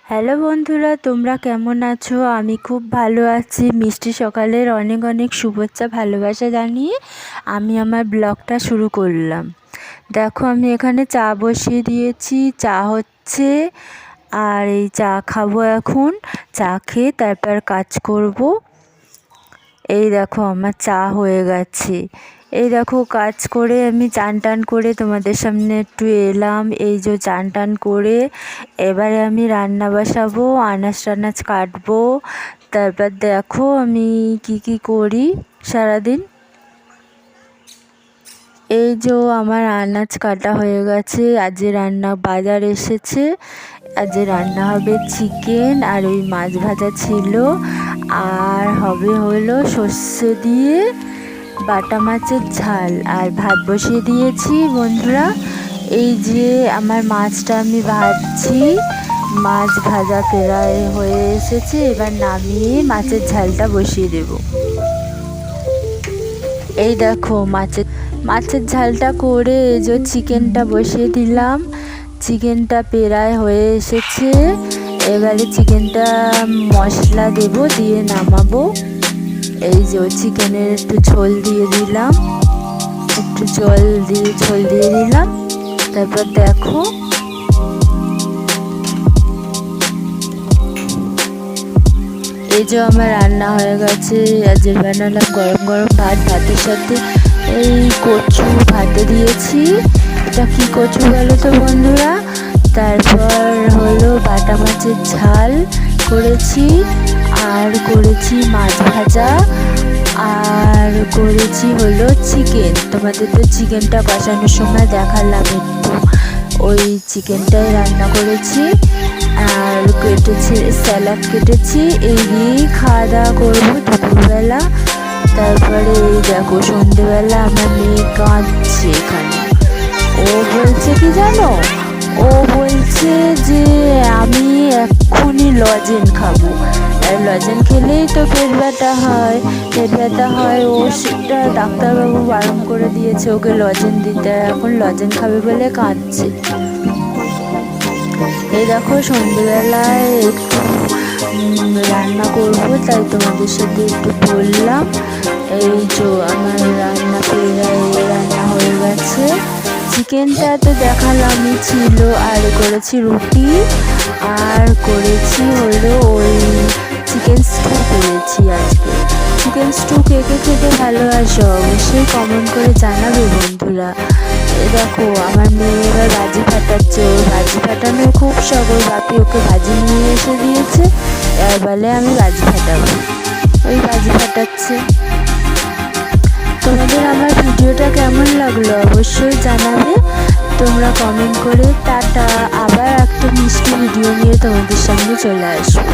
Hello বন্ধুরা, তোমরা কেমন আছো? আমি খুব ভালো আছি। মিষ্টি সকালের অনেক অনেক শুভেচ্ছা ভালোবাসা জানিয়ে আমি আমার ব্লগটা শুরু করলাম। দেখো, আমি এখানে চা বসিয়ে দিয়েছি, চা হচ্ছে। আর এই চা খাবো এখন। চা খেয়ে তারপর কাজ করব। এই দেখো, আমার চা হয়ে গেছে। এই দেখো, কাজ করে আমি চান টান করে তোমাদের সামনে একটু এলাম। এই যে চান টান করে এবারে আমি রান্না বসাবো, আনাজ টানাজ কাটবো। তারপর দেখো আমি কি করি সারাদিন। এই যে আমার আনাজ কাটা হয়ে গেছে। আজ রান্না বাজার এসেছে। আজ রান্না হবে চিকেন, আর ওই মাছ ভাজা ছিল, আর হবে হলো সর্ষে দিয়ে বাটা মাছের ঝাল, আর ভাত বসিয়ে দিয়েছি বন্ধুরা। এই যে আমার মাছটা আমি ভাজছি। মাছ ভাজা প্রায় হয়ে এসেছে, এবার নামিয়ে মাছের ঝালটা বসিয়ে দেব। এই দেখো, মাছের ঝালটা করে এই যে চিকেনটা বসিয়ে দিলাম। চিকেনটা প্রায় হয়ে এসেছে। এবারে চিকেনটা মশলা দেব, দিয়ে নামাবো। এই যে চিকেনের একটু ঝোল দিয়ে দিলাম, একটু ঝোল দিয়ে দিলাম। তারপর দেখো, এই যে আমার রান্না হয়ে গেছে। আজ বানালাম গরম গরম ভাত, ভাতের সাথে এই কচু ভাতে দিয়েছি। এটা কি কচু বলো তো বন্ধুরা? তারপর হলো বাটা মাছের ঝাল করেছি, আর করেছি মাছ ভাজা, আর করেছি হলো চিকেন। তোমাদের তো চিকেনটা কষানোর সময় দেখালাম একটু। ওই চিকেনটাই রান্না করেছি, আর কেটেছি স্যালাড কেটেছি। এই দিয়েই খাওয়া দাওয়া করবো দুপুরবেলা। তারপরে এই দেখো, সন্ধেবেলা আমার মেয়ে কাঁদছে এখানে। ও বলছে কি জানো, ও বলছে যে আমি এক্ষুনি লজেন খাবো। আর লজেন খেলেই তো পেট ব্যথা হয়। ও সেটা ডাক্তারবাবু বারণ করে দিয়েছে ওকে লজেন দিতে। এখন লজেন খাবে বলে কাঁদছে। এই দেখো, সন্ধেবেলায় একটু রান্না করবো, তাই তোমাদের সাথে একটু বললাম। এই যে আমার রান্না হয়ে গেছে। চিকেনটা তো দেখালামই ছিল, আর করেছি রুটি, আর করেছি হলো ওই চিকেন স্টু করেছি আজকে। চিকেন স্টু কে খেতে ভালোবাসো অবশ্যই কমেন্ট করে জানাবে বন্ধুরা। এই দেখো, আমার মেয়ে এবার ভাজি ফাটাচ্ছে। ওর ভাজি ফাটানোর খুব শখ। ওর বাপি ওকে ভাজি নিয়ে এসে দিয়েছে, এবার বলে আমি ভাজি ফাটাবো। ওই ভাজি ফাটাচ্ছে। তোমাদের আমার ভিডিওটা কেমন লাগলো অবশ্যই জানাবে তোমরা কমেন্ট করে। টাটা, আবার একটা মিষ্টি ভিডিও নিয়ে তোমাদের সামনে চলে আসবো।